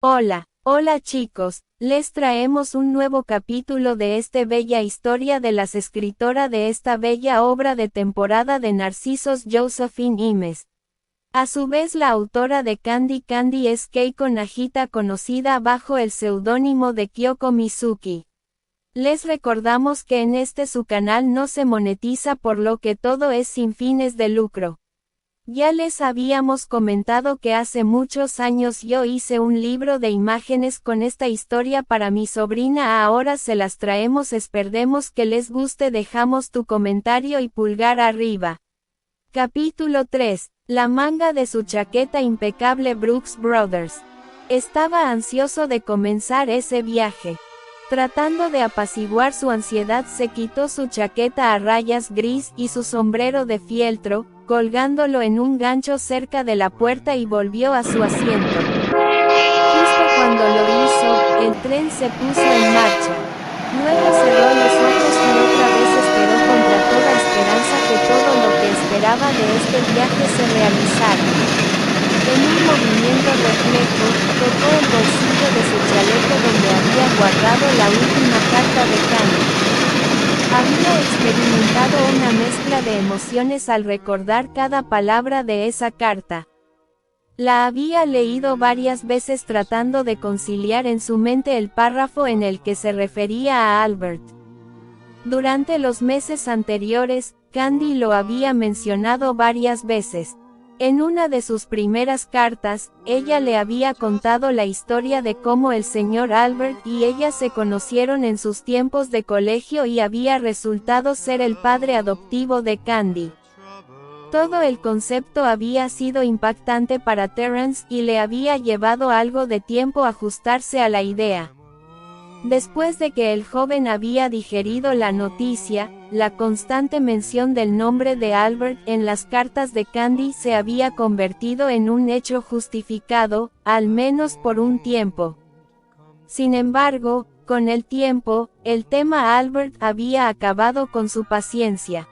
Hola chicos, les traemos un nuevo capítulo de esta bella historia de las escritora de esta bella obra de temporada de Narcisos Josephine Imes. A su vez la autora de Candy Candy es Keiko Nagita, conocida bajo el seudónimo de Kyoko Mizuki. Les recordamos que en su canal no se monetiza, por lo que todo es sin fines de lucro. Ya les habíamos comentado que hace muchos años yo hice un libro de imágenes con esta historia para mi sobrina, ahora se las traemos, esperemos que les guste, dejamos tu comentario y pulgar arriba. Capítulo 3, la manga de su chaqueta impecable. Brooks Brothers estaba ansioso de comenzar ese viaje. Tratando de apaciguar su ansiedad, se quitó su chaqueta a rayas gris y su sombrero de fieltro, colgándolo en un gancho cerca de la puerta, y volvió a su asiento. Justo cuando lo hizo, el tren se puso en marcha. Luego cerró los ojos y otra vez esperó contra toda esperanza que todo lo que esperaba de este viaje se realizara. En un movimiento reflejo, tocó el bolsillo de su chaleco donde había guardado la última carta de Candy. Había experimentado una mezcla de emociones al recordar cada palabra de esa carta. La había leído varias veces tratando de conciliar en su mente el párrafo en el que se refería a Albert. Durante los meses anteriores, Candy lo había mencionado varias veces. En una de sus primeras cartas, ella le había contado la historia de cómo el señor Albert y ella se conocieron en sus tiempos de colegio y había resultado ser el padre adoptivo de Candy. Todo el concepto había sido impactante para Terrence y le había llevado algo de tiempo ajustarse a la idea. Después de que el joven había digerido la noticia, la constante mención del nombre de Albert en las cartas de Candy se había convertido en un hecho justificado, al menos por un tiempo. Sin embargo, con el tiempo, el tema Albert había acabado con su paciencia.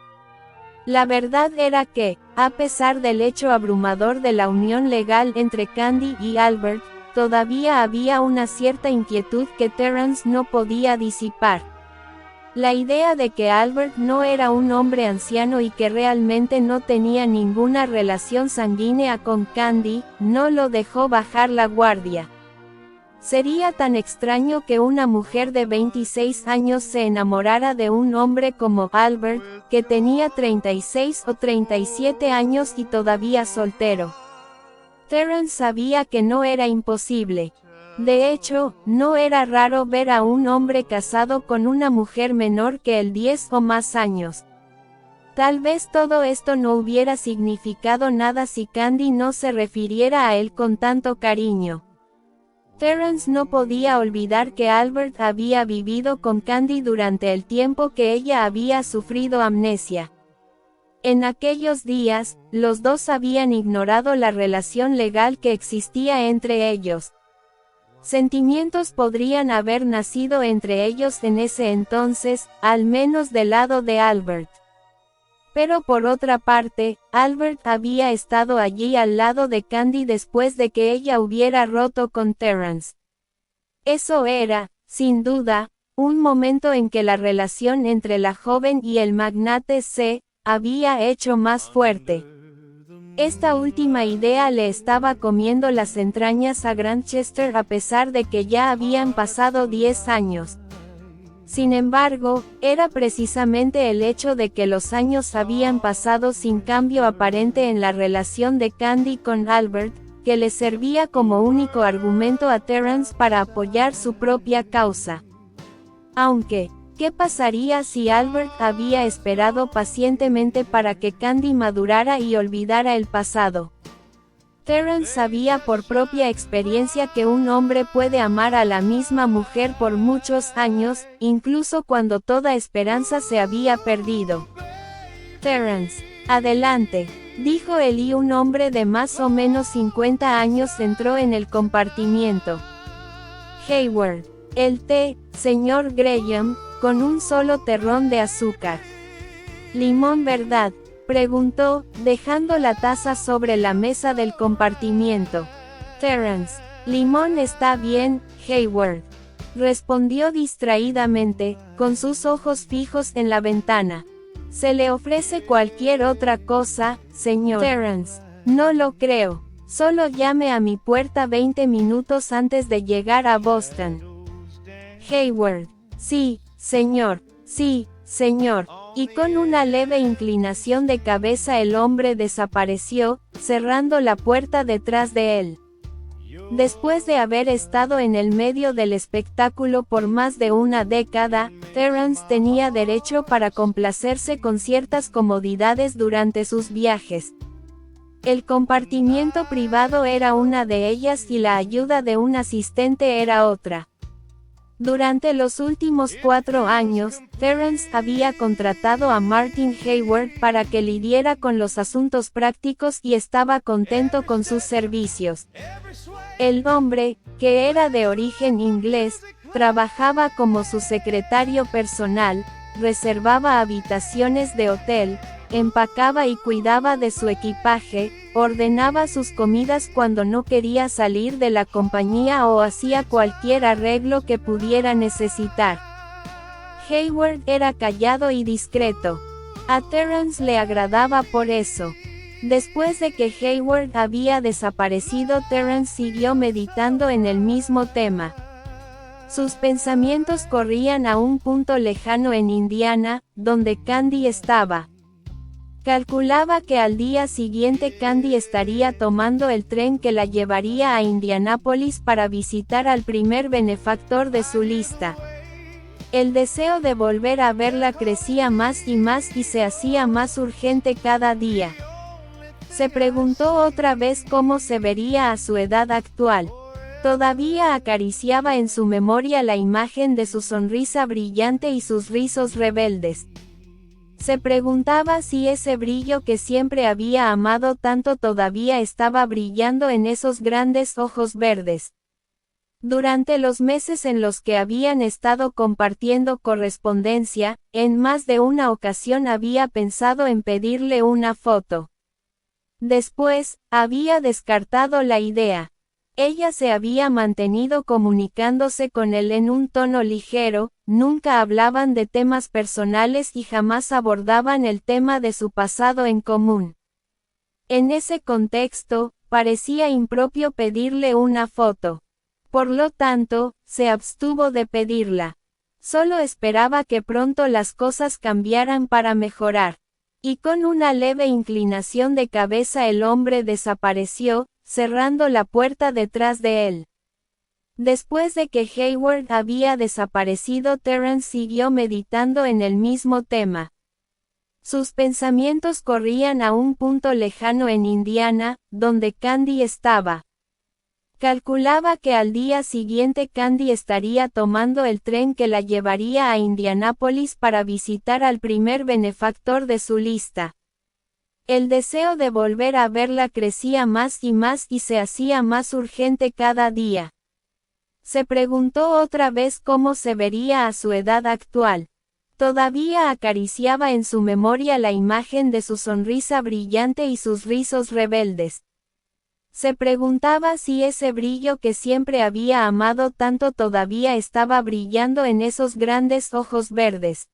La verdad era que, a pesar del hecho abrumador de la unión legal entre Candy y Albert, todavía había una cierta inquietud que Terrence no podía disipar. La idea de que Albert no era un hombre anciano y que realmente no tenía ninguna relación sanguínea con Candy, no lo dejó bajar la guardia. Sería tan extraño que una mujer de 26 años se enamorara de un hombre como Albert, que tenía 36 o 37 años y todavía soltero. Terrence sabía que no era imposible. De hecho, no era raro ver a un hombre casado con una mujer menor que él 10 o más años. Tal vez todo esto no hubiera significado nada si Candy no se refiriera a él con tanto cariño. Terrence no podía olvidar que Albert había vivido con Candy durante el tiempo que ella había sufrido amnesia. En aquellos días, los dos habían ignorado la relación legal que existía entre ellos. Sentimientos podrían haber nacido entre ellos en ese entonces, al menos del lado de Albert. Pero por otra parte, Albert había estado allí al lado de Candy después de que ella hubiera roto con Terrence. Eso era, sin duda, un momento en que la relación entre la joven y el magnate se había hecho más fuerte. Esta última idea le estaba comiendo las entrañas a Grantchester a pesar de que ya habían pasado 10 años. Sin embargo, era precisamente el hecho de que los años habían pasado sin cambio aparente en la relación de Candy con Albert, que le servía como único argumento a Terrence para apoyar su propia causa. Aunque, ¿qué pasaría si Albert había esperado pacientemente para que Candy madurara y olvidara el pasado? Terrence sabía por propia experiencia que un hombre puede amar a la misma mujer por muchos años, incluso cuando toda esperanza se había perdido. Terrence, adelante, dijo él, y un hombre de más o menos 50 años entró en el compartimiento. Hayward, el té, señor Graham, con un solo terrón de azúcar. Limón, ¿verdad?, preguntó, dejando la taza sobre la mesa del compartimiento. Terrence, Limón está bien, Hayward. Respondió distraídamente, con sus ojos fijos en la ventana. Se le ofrece cualquier otra cosa, señor Terrence. No lo creo. Solo llame a mi puerta 20 minutos antes de llegar a Boston. Hayward. Sí, señor. Sí, señor. Y con una leve inclinación de cabeza el hombre desapareció, cerrando la puerta detrás de él. Después de haber estado en el medio del espectáculo por más de una década, Terrence tenía derecho para complacerse con ciertas comodidades durante sus viajes. El compartimiento privado era una de ellas y la ayuda de un asistente era otra. Durante los últimos 4 años, Terrence había contratado a Martin Hayward para que lidiara con los asuntos prácticos y estaba contento con sus servicios. El hombre, que era de origen inglés, trabajaba como su secretario personal, reservaba habitaciones de hotel, empacaba y cuidaba de su equipaje, ordenaba sus comidas cuando no quería salir de la compañía o hacía cualquier arreglo que pudiera necesitar. Hayward era callado y discreto. A Terrence le agradaba por eso. Después de que Hayward había desaparecido, Terrence siguió meditando en el mismo tema. Sus pensamientos corrían a un punto lejano en Indiana, donde Candy estaba. Calculaba que al día siguiente Candy estaría tomando el tren que la llevaría a Indianápolis para visitar al primer benefactor de su lista. El deseo de volver a verla crecía más y se hacía más urgente cada día. Se preguntó otra vez cómo se vería a su edad actual. Todavía acariciaba en su memoria la imagen de su sonrisa brillante y sus rizos rebeldes. Se preguntaba si ese brillo que siempre había amado tanto todavía estaba brillando en esos grandes ojos verdes. Durante los meses en los que habían estado compartiendo correspondencia, en más de una ocasión había pensado en pedirle una foto. Después, había descartado la idea. Ella se había mantenido comunicándose con él en un tono ligero, nunca hablaban de temas personales y jamás abordaban el tema de su pasado en común. En ese contexto, parecía impropio pedirle una foto. Por lo tanto, se abstuvo de pedirla. Solo esperaba que pronto las cosas cambiaran para mejorar. Y con una leve inclinación de cabeza el hombre desapareció, cerrando la puerta detrás de él. Después de que Hayward había desaparecido, Terrence siguió meditando en el mismo tema. Sus pensamientos corrían a un punto lejano en Indiana, donde Candy estaba. Calculaba que al día siguiente Candy estaría tomando el tren que la llevaría a Indianápolis para visitar al primer benefactor de su lista. El deseo de volver a verla crecía más y se hacía más urgente cada día. Se preguntó otra vez cómo se vería a su edad actual. Todavía acariciaba en su memoria la imagen de su sonrisa brillante y sus rizos rebeldes. Se preguntaba si ese brillo que siempre había amado tanto todavía estaba brillando en esos grandes ojos verdes.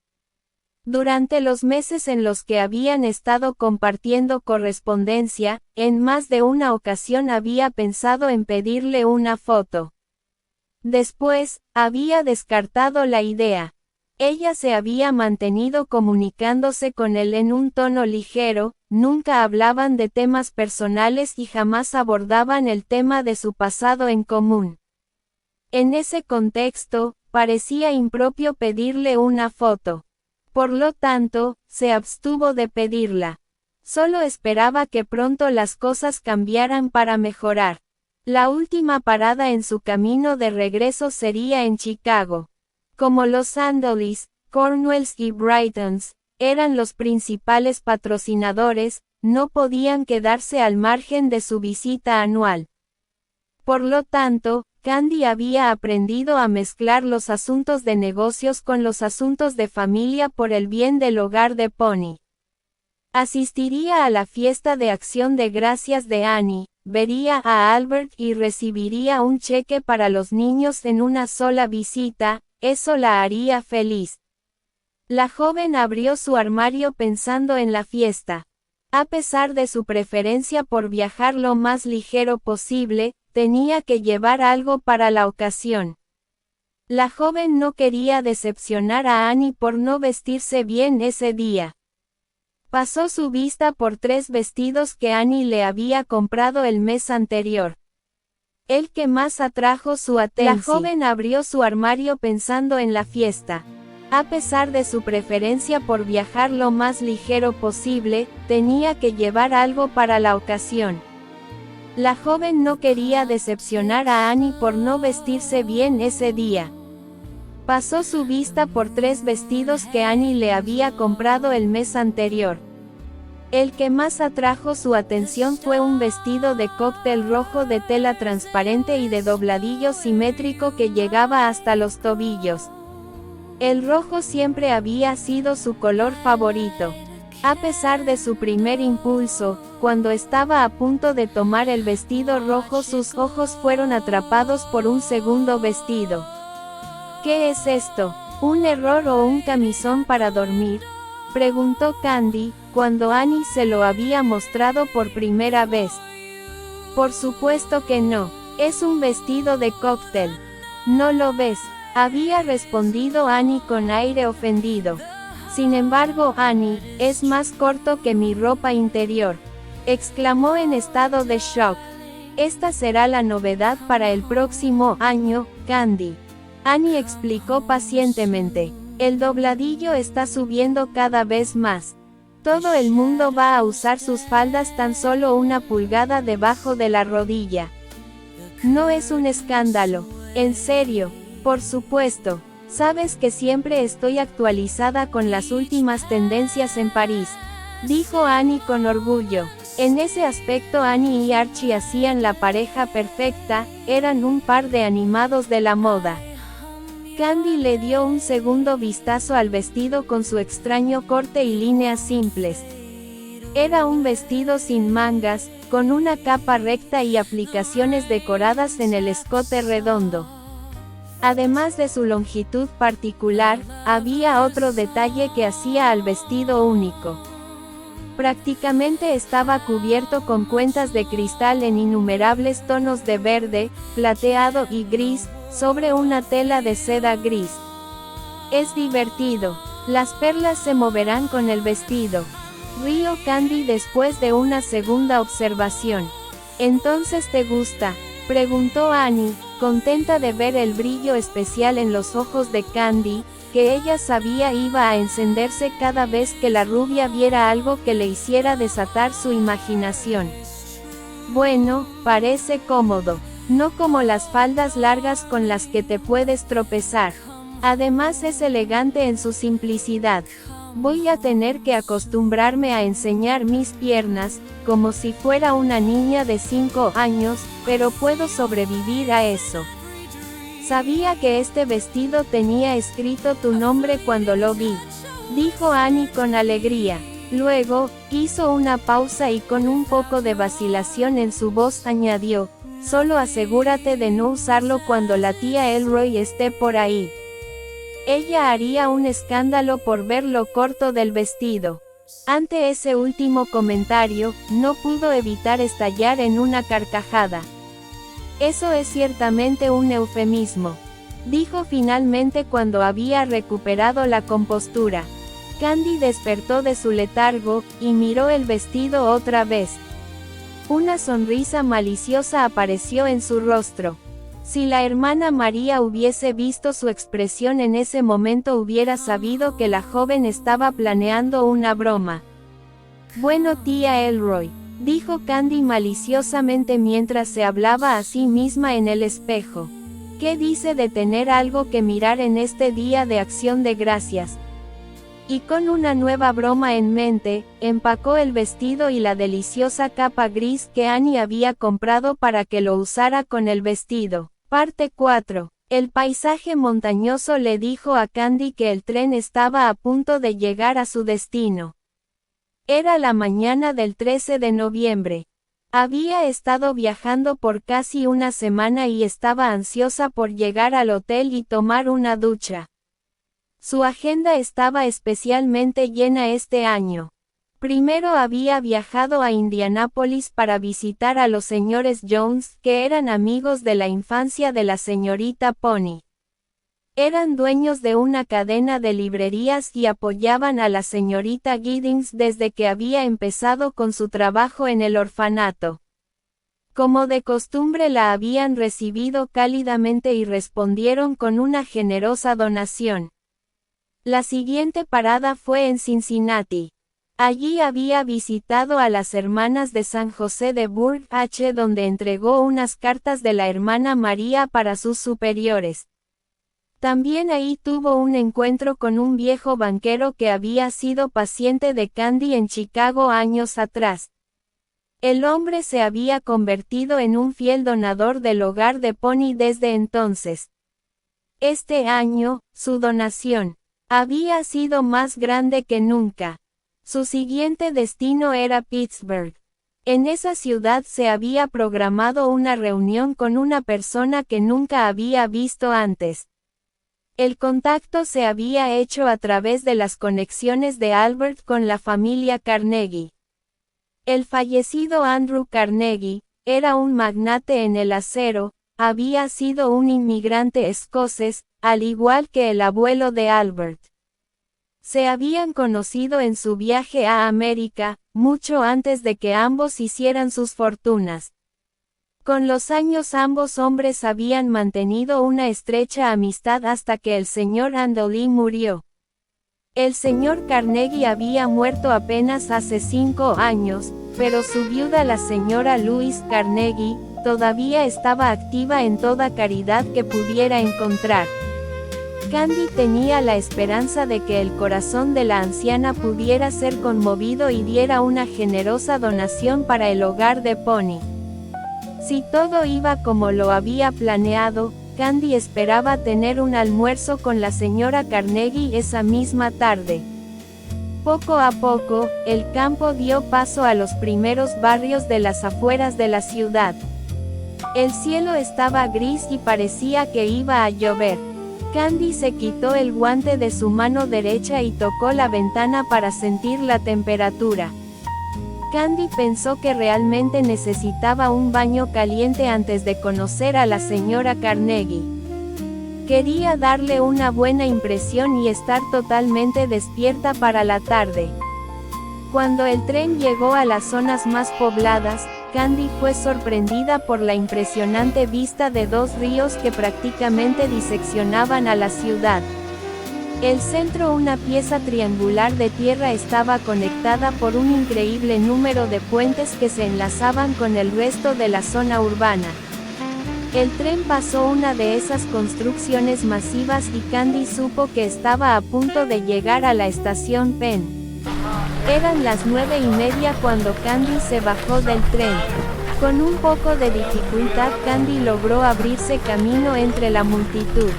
Durante los meses en los que habían estado compartiendo correspondencia, en más de una ocasión había pensado en pedirle una foto. Después, había descartado la idea. Ella se había mantenido comunicándose con él en un tono ligero, nunca hablaban de temas personales y jamás abordaban el tema de su pasado en común. En ese contexto, parecía impropio pedirle una foto. Por lo tanto, se abstuvo de pedirla. Solo esperaba que pronto las cosas cambiaran para mejorar. La última parada en su camino de regreso sería en Chicago. Como los Angeles, Cornwells y Brightons eran los principales patrocinadores, no podían quedarse al margen de su visita anual. Por lo tanto, Candy había aprendido a mezclar los asuntos de negocios con los asuntos de familia por el bien del hogar de Pony. Asistiría a la fiesta de Acción de Gracias de Annie, vería a Albert y recibiría un cheque para los niños en una sola visita, eso la haría feliz. La joven abrió su armario pensando en la fiesta. A pesar de su preferencia por viajar lo más ligero posible, tenía que llevar algo para la ocasión. La joven no quería decepcionar a Annie por no vestirse bien ese día. Pasó su vista por 3 vestidos que Annie le había comprado el mes anterior. El que más atrajo su atención. La joven abrió su armario pensando en la fiesta. A pesar de su preferencia por viajar lo más ligero posible, tenía que llevar algo para la ocasión. La joven no quería decepcionar a Annie por no vestirse bien ese día. Pasó su vista por 3 vestidos que Annie le había comprado el mes anterior. El que más atrajo su atención fue un vestido de cóctel rojo de tela transparente y de dobladillo simétrico que llegaba hasta los tobillos. El rojo siempre había sido su color favorito. A pesar de su primer impulso, cuando estaba a punto de tomar el vestido rojo, sus ojos fueron atrapados por un segundo vestido. ¿Qué es esto? ¿Un error o un camisón para dormir?, preguntó Candy, cuando Annie se lo había mostrado por primera vez. Por supuesto que no, es un vestido de cóctel. ¿No lo ves?, había respondido Annie con aire ofendido. Sin embargo, Annie, es más corto que mi ropa interior, exclamó en estado de shock. Esta será la novedad para el próximo año, Candy. Annie explicó pacientemente. El dobladillo está subiendo cada vez más. Todo el mundo va a usar sus faldas tan solo 1 pulgada debajo de la rodilla. No es un escándalo. En serio, por supuesto. Sabes que siempre estoy actualizada con las últimas tendencias en París, dijo Annie con orgullo. En ese aspecto Annie y Archie hacían la pareja perfecta, eran un par de animados de la moda. Candy le dio un segundo vistazo al vestido con su extraño corte y líneas simples. Era un vestido sin mangas, con una capa recta y aplicaciones decoradas en el escote redondo. Además de su longitud particular, había otro detalle que hacía al vestido único. Prácticamente estaba cubierto con cuentas de cristal en innumerables tonos de verde, plateado y gris, sobre una tela de seda gris. Es divertido. Las perlas se moverán con el vestido, rió Candy después de una segunda observación. ¿Entonces te gusta?, preguntó Annie, contenta de ver el brillo especial en los ojos de Candy, que ella sabía iba a encenderse cada vez que la rubia viera algo que le hiciera desatar su imaginación. Bueno, parece cómodo. No como las faldas largas con las que te puedes tropezar. Además es elegante en su simplicidad. Voy a tener que acostumbrarme a enseñar mis piernas, como si fuera una niña de 5 años, pero puedo sobrevivir a eso. Sabía que este vestido tenía escrito tu nombre cuando lo vi, dijo Annie con alegría. Luego, hizo una pausa y con un poco de vacilación en su voz añadió, solo asegúrate de no usarlo cuando la tía Elroy esté por ahí. Ella haría un escándalo por ver lo corto del vestido. Ante ese último comentario, no pudo evitar estallar en una carcajada. Eso es ciertamente un eufemismo, dijo finalmente cuando había recuperado la compostura. Candy despertó de su letargo, y miró el vestido otra vez. Una sonrisa maliciosa apareció en su rostro. Si la hermana María hubiese visto su expresión en ese momento hubiera sabido que la joven estaba planeando una broma. Bueno tía Elroy, dijo Candy maliciosamente mientras se hablaba a sí misma en el espejo. ¿Qué dice de tener algo que mirar en este día de Acción de Gracias? Y con una nueva broma en mente, empacó el vestido y la deliciosa capa gris que Annie había comprado para que lo usara con el vestido. Parte 4. El paisaje montañoso le dijo a Candy que el tren estaba a punto de llegar a su destino. Era la mañana del 13 de noviembre. Había estado viajando por casi una semana y estaba ansiosa por llegar al hotel y tomar una ducha. Su agenda estaba especialmente llena este año. Primero había viajado a Indianápolis para visitar a los señores Jones, que eran amigos de la infancia de la señorita Pony. Eran dueños de una cadena de librerías y apoyaban a la señorita Giddings desde que había empezado con su trabajo en el orfanato. Como de costumbre la habían recibido cálidamente y respondieron con una generosa donación. La siguiente parada fue en Cincinnati. Allí había visitado a las hermanas de San José de Burr H., donde entregó unas cartas de la hermana María para sus superiores. También ahí tuvo un encuentro con un viejo banquero que había sido paciente de Candy en Chicago años atrás. El hombre se había convertido en un fiel donador del hogar de Pony desde entonces. Este año, su donación había sido más grande que nunca. Su siguiente destino era Pittsburgh. En esa ciudad se había programado una reunión con una persona que nunca había visto antes. El contacto se había hecho a través de las conexiones de Albert con la familia Carnegie. El fallecido Andrew Carnegie era un magnate en el acero, había sido un inmigrante escocés, al igual que el abuelo de Albert. Se habían conocido en su viaje a América, mucho antes de que ambos hicieran sus fortunas. Con los años ambos hombres habían mantenido una estrecha amistad hasta que el señor Andolí murió. El señor Carnegie había muerto apenas hace 5 años, pero su viuda la señora Louise Carnegie, todavía estaba activa en toda caridad que pudiera encontrar. Candy tenía la esperanza de que el corazón de la anciana pudiera ser conmovido y diera una generosa donación para el hogar de Pony. Si todo iba como lo había planeado, Candy esperaba tener un almuerzo con la señora Carnegie esa misma tarde. Poco a poco, el campo dio paso a los primeros barrios de las afueras de la ciudad. El cielo estaba gris y parecía que iba a llover. Candy se quitó el guante de su mano derecha y tocó la ventana para sentir la temperatura. Candy pensó que realmente necesitaba un baño caliente antes de conocer a la señora Carnegie. Quería darle una buena impresión y estar totalmente despierta para la tarde. Cuando el tren llegó a las zonas más pobladas, Candy fue sorprendida por la impresionante vista de 2 ríos que prácticamente diseccionaban a la ciudad. El centro, una pieza triangular de tierra, estaba conectada por un increíble número de puentes que se enlazaban con el resto de la zona urbana. El tren pasó una de esas construcciones masivas y Candy supo que estaba a punto de llegar a la estación Penn. Eran las 9:30 cuando Candy se bajó del tren. Con un poco de dificultad Candy logró abrirse camino entre la multitud.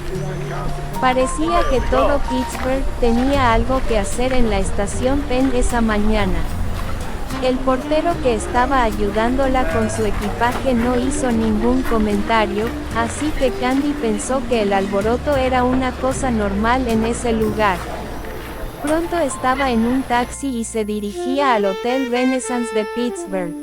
Parecía que todo Pittsburgh tenía algo que hacer en la estación Penn esa mañana. El portero que estaba ayudándola con su equipaje no hizo ningún comentario, así que Candy pensó que el alboroto era una cosa normal en ese lugar. Pronto estaba en un taxi y se dirigía al Hotel Renaissance de Pittsburgh.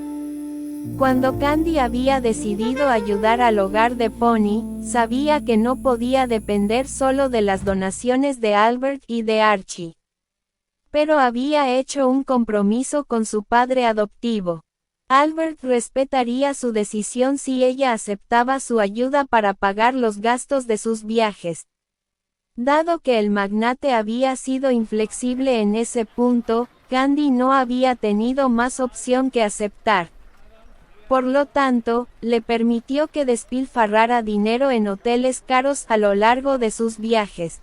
Cuando Candy había decidido ayudar al hogar de Pony, sabía que no podía depender solo de las donaciones de Albert y de Archie. Pero había hecho un compromiso con su padre adoptivo. Albert respetaría su decisión si ella aceptaba su ayuda para pagar los gastos de sus viajes. Dado que el magnate había sido inflexible en ese punto, Candy no había tenido más opción que aceptar. Por lo tanto, le permitió que despilfarrara dinero en hoteles caros a lo largo de sus viajes.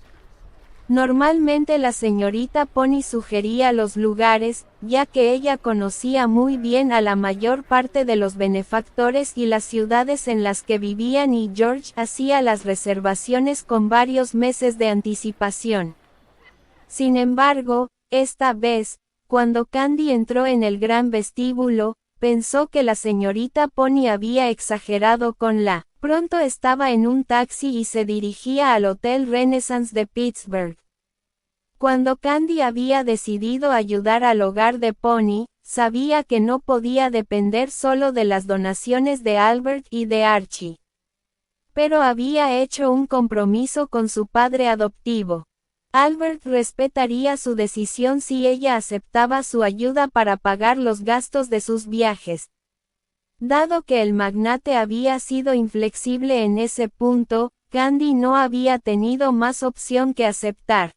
Normalmente la señorita Pony sugería los lugares, ya que ella conocía muy bien a la mayor parte de los benefactores y las ciudades en las que vivían, y George hacía las reservaciones con varios meses de anticipación. Sin embargo, esta vez, cuando Candy entró en el gran vestíbulo, pensó que la señorita Pony había exagerado con la. Pronto estaba en un taxi y se dirigía al Hotel Renaissance de Pittsburgh. Cuando Candy había decidido ayudar al hogar de Pony, sabía que no podía depender solo de las donaciones de Albert y de Archie. Pero había hecho un compromiso con su padre adoptivo. Albert respetaría su decisión si ella aceptaba su ayuda para pagar los gastos de sus viajes. Dado que el magnate había sido inflexible en ese punto, Candy no había tenido más opción que aceptar.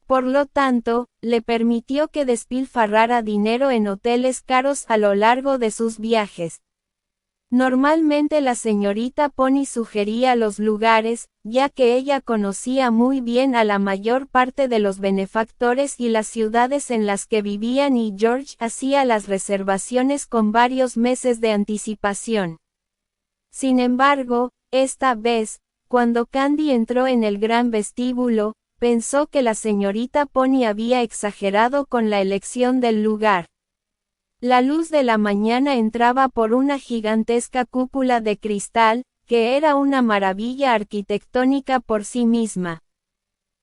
Por lo tanto, le permitió que despilfarrara dinero en hoteles caros a lo largo de sus viajes. Normalmente la señorita Pony sugería los lugares, ya que ella conocía muy bien a la mayor parte de los benefactores y las ciudades en las que vivían, y George hacía las reservaciones con varios meses de anticipación. Sin embargo, esta vez, cuando Candy entró en el gran vestíbulo, pensó que la señorita Pony había exagerado con la elección del lugar. La luz de la mañana entraba por una gigantesca cúpula de cristal, que era una maravilla arquitectónica por sí misma.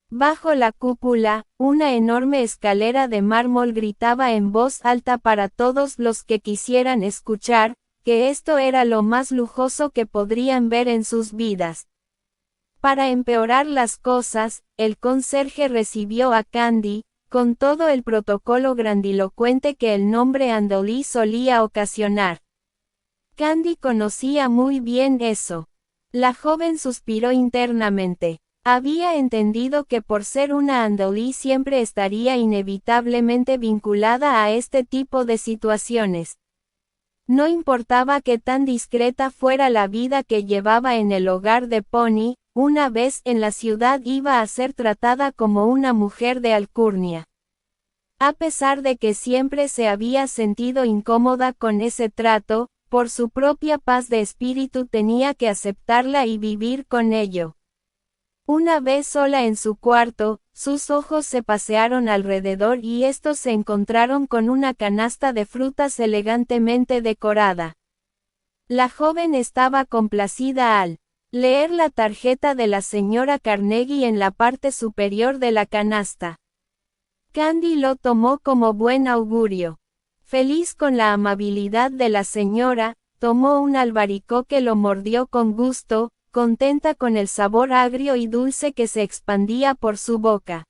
Bajo la cúpula, una enorme escalera de mármol gritaba en voz alta para todos los que quisieran escuchar, que esto era lo más lujoso que podrían ver en sus vidas. Para empeorar las cosas, el conserje recibió a Candy, con todo el protocolo grandilocuente que el nombre Andolí solía ocasionar. Candy conocía muy bien eso. La joven suspiró internamente. Había entendido que por ser una Andolí siempre estaría inevitablemente vinculada a este tipo de situaciones. No importaba qué tan discreta fuera la vida que llevaba en el hogar de Pony, una vez en la ciudad iba a ser tratada como una mujer de alcurnia. A pesar de que siempre se había sentido incómoda con ese trato, por su propia paz de espíritu tenía que aceptarla y vivir con ello. Una vez sola en su cuarto, sus ojos se pasearon alrededor y estos se encontraron con una canasta de frutas elegantemente decorada. La joven estaba complacida al leer la tarjeta de la señora Carnegie en la parte superior de la canasta. Candy lo tomó como buen augurio. Feliz con la amabilidad de la señora, tomó un albaricoque, lo mordió con gusto, contenta con el sabor agrio y dulce que se expandía por su boca.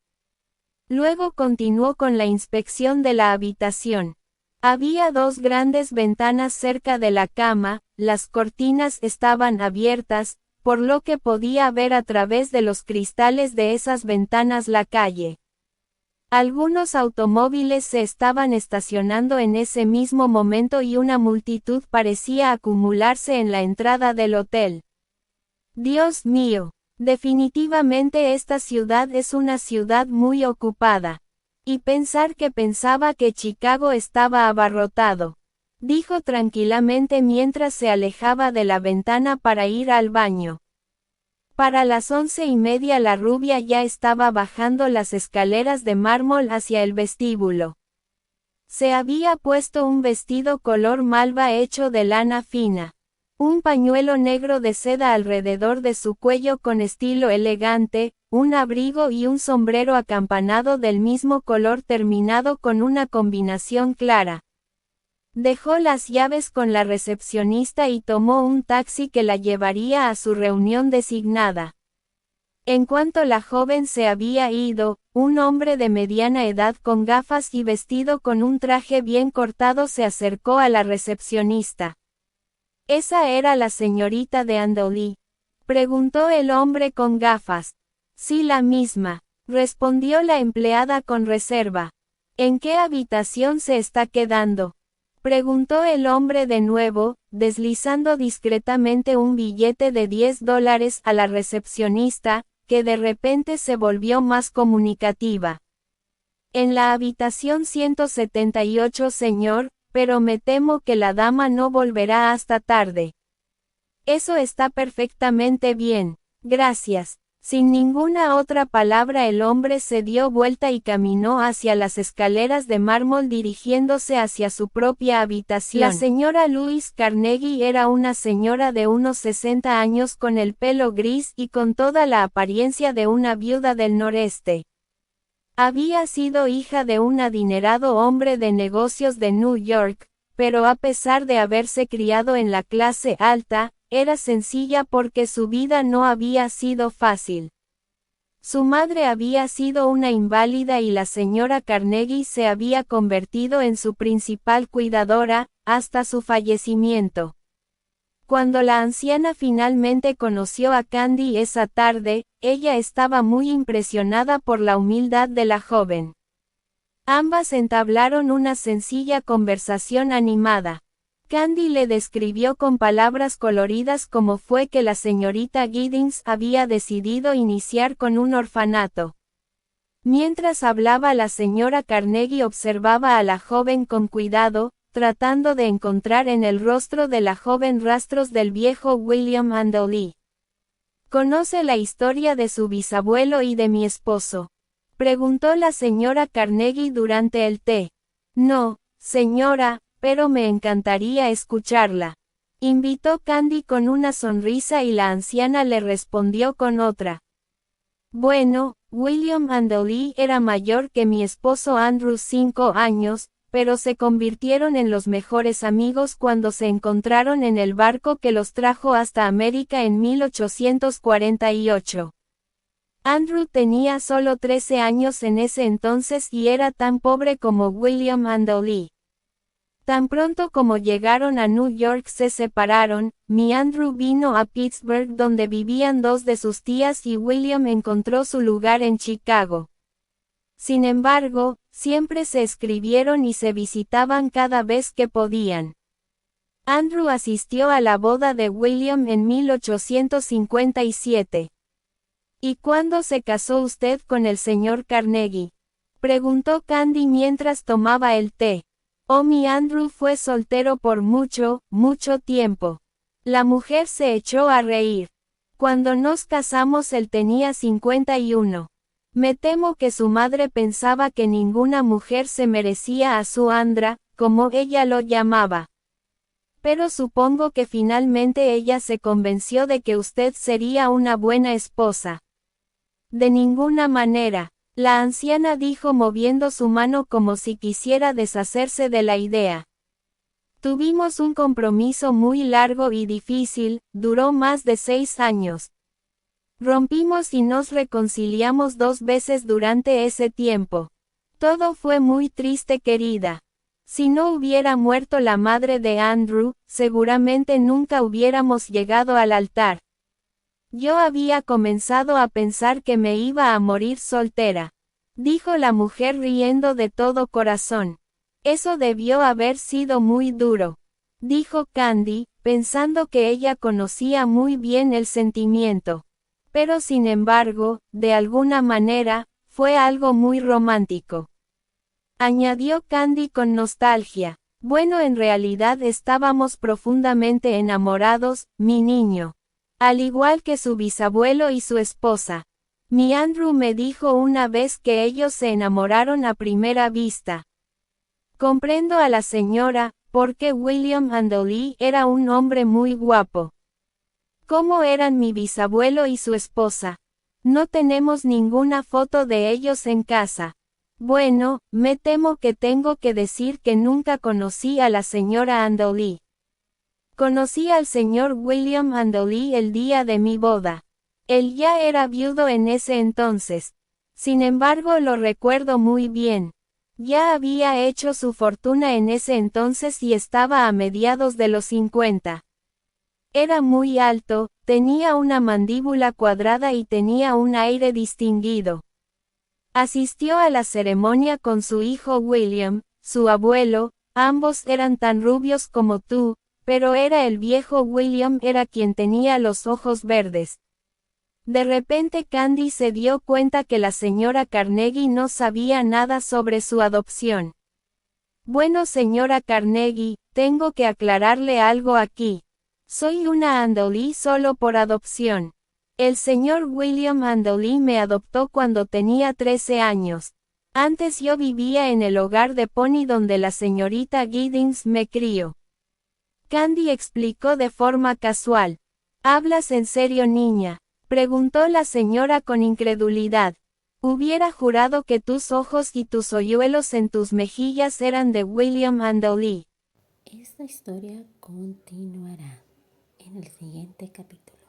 Luego continuó con la inspección de la habitación. Había dos grandes ventanas cerca de la cama, las cortinas estaban abiertas, por lo que podía ver a través de los cristales de esas ventanas la calle. Algunos automóviles se estaban estacionando en ese mismo momento y una multitud parecía acumularse en la entrada del hotel. Dios mío, definitivamente esta ciudad es una ciudad muy ocupada. Y pensar que pensaba que Chicago estaba abarrotado, dijo tranquilamente mientras se alejaba de la ventana para ir al baño. Para las 11:30 la rubia ya estaba bajando las escaleras de mármol hacia el vestíbulo. Se había puesto un vestido color malva hecho de lana fina. Un pañuelo negro de seda alrededor de su cuello con estilo elegante, un abrigo y un sombrero acampanado del mismo color terminado con una combinación clara. Dejó las llaves con la recepcionista y tomó un taxi que la llevaría a su reunión designada. En cuanto la joven se había ido, un hombre de mediana edad con gafas y vestido con un traje bien cortado se acercó a la recepcionista. ¿Esa era la señorita de Andolí?, preguntó el hombre con gafas. Sí, la misma, respondió la empleada con reserva. ¿En qué habitación se está quedando?, preguntó el hombre de nuevo, deslizando discretamente un billete de $10 a la recepcionista, que de repente se volvió más comunicativa. En la habitación 178, señor, pero me temo que la dama no volverá hasta tarde. Eso está perfectamente bien, gracias. Sin ninguna otra palabra el hombre se dio vuelta y caminó hacia las escaleras de mármol dirigiéndose hacia su propia habitación. La señora Louise Carnegie era una señora de unos 60 años con el pelo gris y con toda la apariencia de una viuda del noreste. Había sido hija de un adinerado hombre de negocios de New York, pero a pesar de haberse criado en la clase alta, era sencilla porque su vida no había sido fácil. Su madre había sido una inválida y la señora Carnegie se había convertido en su principal cuidadora, hasta su fallecimiento. Cuando la anciana finalmente conoció a Candy esa tarde, ella estaba muy impresionada por la humildad de la joven. Ambas entablaron una sencilla conversación animada. Candy le describió con palabras coloridas cómo fue que la señorita Giddings había decidido iniciar con un orfanato. Mientras hablaba la señora Carnegie observaba a la joven con cuidado, tratando de encontrar en el rostro de la joven rastros del viejo William Andolí. ¿Conoce la historia de su bisabuelo y de mi esposo?, preguntó la señora Carnegie durante el té. No, señora, pero me encantaría escucharla, invitó Candy con una sonrisa y la anciana le respondió con otra. Bueno, William Andolí era mayor que mi esposo Andrew 5 años, pero se convirtieron en los mejores amigos cuando se encontraron en el barco que los trajo hasta América en 1848. Andrew tenía solo 13 años en ese entonces y era tan pobre como William Andolí. Tan pronto como llegaron a New York se separaron, mi Andrew vino a Pittsburgh donde vivían dos de sus tías y William encontró su lugar en Chicago. Sin embargo, siempre se escribieron y se visitaban cada vez que podían. Andrew asistió a la boda de William en 1857. ¿Y cuándo se casó usted con el señor Carnegie?, preguntó Candy mientras tomaba el té. Oh, mi Andrew fue soltero por mucho, mucho tiempo. La mujer se echó a reír. Cuando nos casamos él tenía 51. Me temo que su madre pensaba que ninguna mujer se merecía a su Andra, como ella lo llamaba. Pero supongo que finalmente ella se convenció de que usted sería una buena esposa. De ninguna manera. La anciana dijo moviendo su mano como si quisiera deshacerse de la idea. Tuvimos un compromiso muy largo y difícil, duró más de 6 años. Rompimos y nos reconciliamos 2 veces durante ese tiempo. Todo fue muy triste, querida. Si no hubiera muerto la madre de Andrew, seguramente nunca hubiéramos llegado al altar. Yo había comenzado a pensar que me iba a morir soltera, dijo la mujer riendo de todo corazón. Eso debió haber sido muy duro, dijo Candy, pensando que ella conocía muy bien el sentimiento. Pero sin embargo, de alguna manera, fue algo muy romántico. Añadió Candy con nostalgia. Bueno, en realidad estábamos profundamente enamorados, mi niño. Al igual que su bisabuelo y su esposa. Mi Andrew me dijo una vez que ellos se enamoraron a primera vista. Comprendo a la señora, porque William Andolí era un hombre muy guapo. ¿Cómo eran mi bisabuelo y su esposa? No tenemos ninguna foto de ellos en casa. Bueno, me temo que tengo que decir que nunca conocí a la señora Andolí. Conocí al señor William Andolí el día de mi boda. Él ya era viudo en ese entonces. Sin embargo, lo recuerdo muy bien. Ya había hecho su fortuna en ese entonces y estaba a mediados de los 50. Era muy alto, tenía una mandíbula cuadrada y tenía un aire distinguido. Asistió a la ceremonia con su hijo William, su abuelo, ambos eran tan rubios como tú. Pero era el viejo William era quien tenía los ojos verdes. De repente Candy se dio cuenta que la señora Carnegie no sabía nada sobre su adopción. Bueno, señora Carnegie, tengo que aclararle algo aquí. Soy una Andolí solo por adopción. El señor William Andoley me adoptó cuando tenía 13 años. Antes yo vivía en el hogar de Pony donde la señorita Giddings me crió. Candy explicó de forma casual. ¿Hablas en serio, niña?, preguntó la señora con incredulidad. Hubiera jurado que tus ojos y tus hoyuelos en tus mejillas eran de William Andoley. Esta historia continuará en el siguiente capítulo.